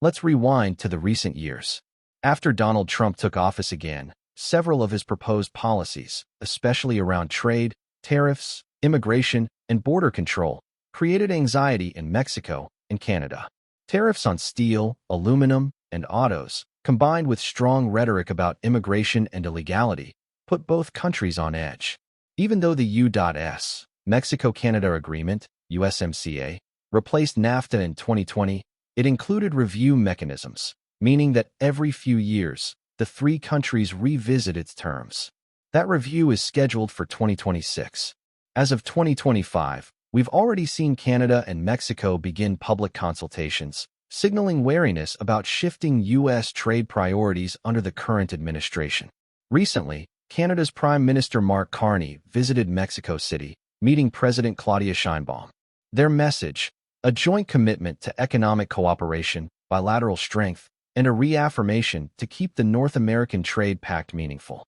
Let's rewind to the recent years. After Donald Trump took office again, several of his proposed policies, especially around trade, tariffs, immigration, and border control, created anxiety in Mexico and Canada. Tariffs on steel, aluminum, and autos, combined with strong rhetoric about immigration and illegality, put both countries on edge. Even though the U.S. Mexico-Canada Agreement, USMCA, replaced NAFTA in 2020, it included review mechanisms, meaning that every few years, the three countries revisit its terms. That review is scheduled for 2026. As of 2025, we've already seen Canada and Mexico begin public consultations, signaling wariness about shifting U.S. trade priorities under the current administration. Recently, Canada's Prime Minister Mark Carney visited Mexico City, meeting President Claudia Sheinbaum. Their message, a joint commitment to economic cooperation, bilateral strength, and a reaffirmation to keep the North American trade pact meaningful.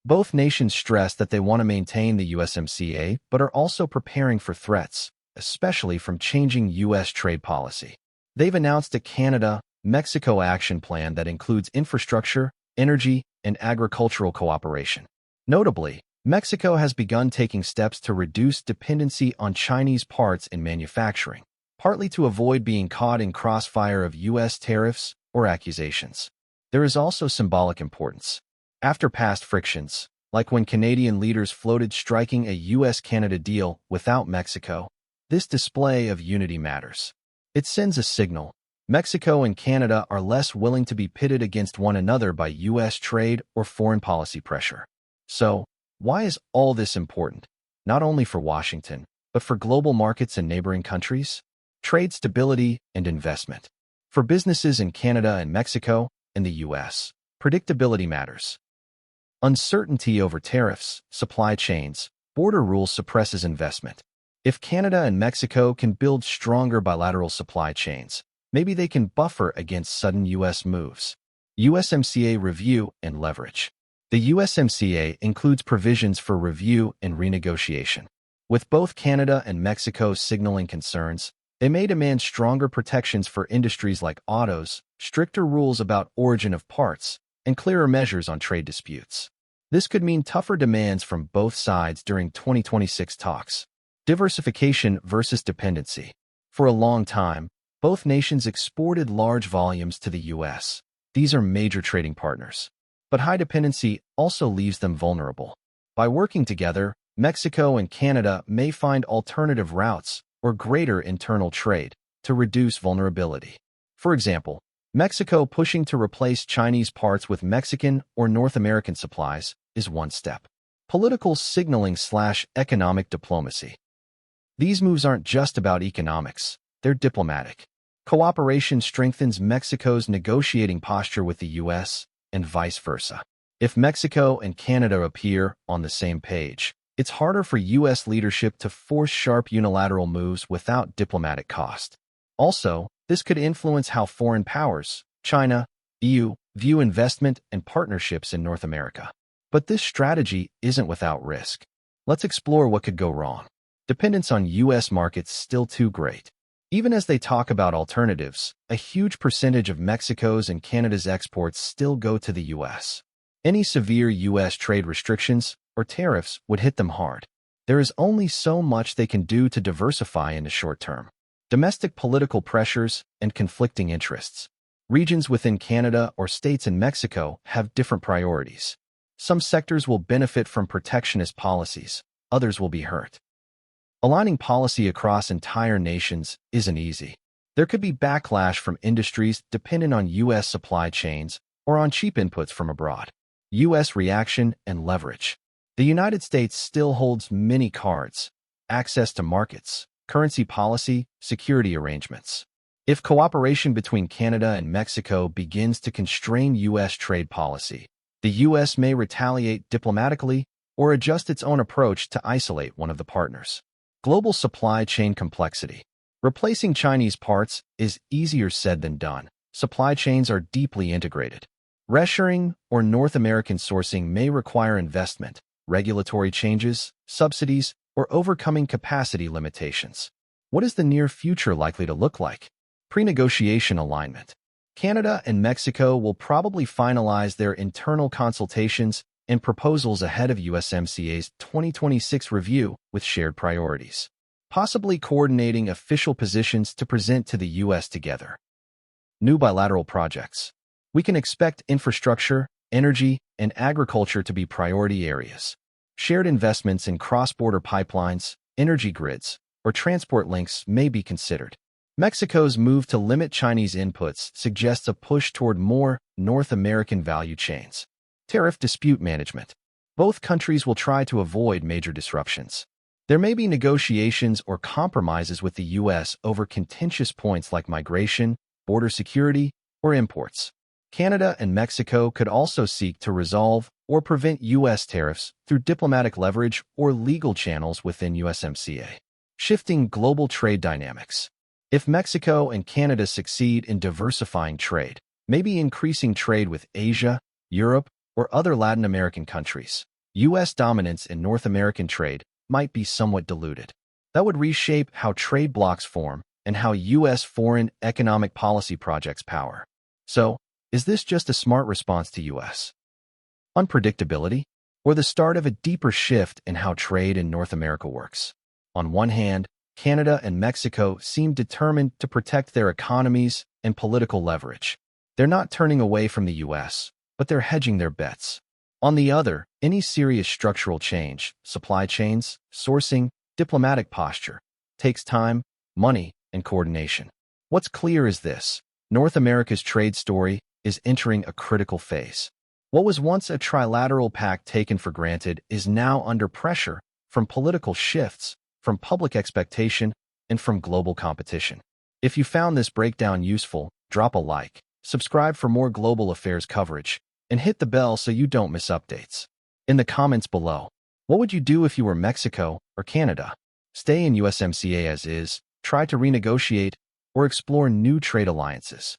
Both nations stress that they want to maintain the USMCA but are also preparing for threats, especially from changing U.S. trade policy. They've announced a Canada-Mexico action plan that includes infrastructure, energy, and agricultural cooperation. Notably, Mexico has begun taking steps to reduce dependency on Chinese parts in manufacturing, partly to avoid being caught in crossfire of U.S. tariffs or accusations. There is also symbolic importance. After past frictions, like when Canadian leaders floated striking a U.S.-Canada deal without Mexico, this display of unity matters. It sends a signal. Mexico and Canada are less willing to be pitted against one another by U.S. trade or foreign policy pressure. So, why is all this important? Not only for Washington, but for global markets and neighboring countries? Trade stability and investment. For businesses in Canada and Mexico and the U.S., predictability matters. Uncertainty over tariffs, supply chains, border rules suppresses investment. If Canada and Mexico can build stronger bilateral supply chains, maybe they can buffer against sudden U.S. moves. USMCA review and leverage. The USMCA includes provisions for review and renegotiation. With both Canada and Mexico signaling concerns, they may demand stronger protections for industries like autos, stricter rules about origin of parts, and clearer measures on trade disputes. This could mean tougher demands from both sides during 2026 talks. Diversification versus dependency. For a long time, both nations exported large volumes to the U.S. These are major trading partners. But high dependency also leaves them vulnerable. By working together, Mexico and Canada may find alternative routes or greater internal trade to reduce vulnerability. For example, Mexico pushing to replace Chinese parts with Mexican or North American supplies is one step. Political signaling/economic diplomacy. These moves aren't just about economics, they're diplomatic. Cooperation strengthens Mexico's negotiating posture with the U.S., and vice versa. If Mexico and Canada appear on the same page, it's harder for U.S. leadership to force sharp unilateral moves without diplomatic cost. Also, this could influence how foreign powers, China, EU, view investment and partnerships in North America. But this strategy isn't without risk. Let's explore what could go wrong. Dependence on U.S. markets still too great. Even as they talk about alternatives, a huge percentage of Mexico's and Canada's exports still go to the U.S. Any severe U.S. trade restrictions or tariffs would hit them hard. There is only so much they can do to diversify in the short term. Domestic political pressures and conflicting interests. Regions within Canada or states in Mexico have different priorities. Some sectors will benefit from protectionist policies, others will be hurt. Aligning policy across entire nations isn't easy. There could be backlash from industries dependent on U.S. supply chains or on cheap inputs from abroad. U.S. reaction and leverage. The United States still holds many cards: access to markets, currency policy, security arrangements. If cooperation between Canada and Mexico begins to constrain U.S. trade policy, the U.S. may retaliate diplomatically or adjust its own approach to isolate one of the partners. Global supply chain complexity. Replacing Chinese parts is easier said than done. Supply chains are deeply integrated. Reshoring or North American sourcing may require investment, regulatory changes, subsidies, or overcoming capacity limitations. What is the near future likely to look like? Pre-negotiation alignment. Canada and Mexico will probably finalize their internal consultations and proposals ahead of USMCA's 2026 review with shared priorities, possibly coordinating official positions to present to the U.S. together. New bilateral projects. We can expect infrastructure, energy, and agriculture to be priority areas. Shared investments in cross-border pipelines, energy grids, or transport links may be considered. Mexico's move to limit Chinese inputs suggests a push toward more North American value chains. Tariff dispute management. Both countries will try to avoid major disruptions. There may be negotiations or compromises with the U.S. over contentious points like migration, border security, or imports. Canada and Mexico could also seek to resolve or prevent U.S. tariffs through diplomatic leverage or legal channels within USMCA. Shifting global trade dynamics. If Mexico and Canada succeed in diversifying trade, maybe increasing trade with Asia, Europe, or other Latin American countries, U.S. dominance in North American trade might be somewhat diluted. That would reshape how trade blocs form and how U.S. foreign economic policy projects power. So, is this just a smart response to U.S. unpredictability, or the start of a deeper shift in how trade in North America works? On one hand, Canada and Mexico seem determined to protect their economies and political leverage. They're not turning away from the U.S., but they're hedging their bets. On the other, any serious structural change, supply chains, sourcing, diplomatic posture, takes time, money, and coordination. What's clear is this: North America's trade story is entering a critical phase. What was once a trilateral pact taken for granted is now under pressure from political shifts, from public expectation, and from global competition. If you found this breakdown useful, drop a like, subscribe for more global affairs coverage, and hit the bell so you don't miss updates. In the comments below, what would you do if you were Mexico or Canada? Stay in USMCA as is, try to renegotiate, or explore new trade alliances?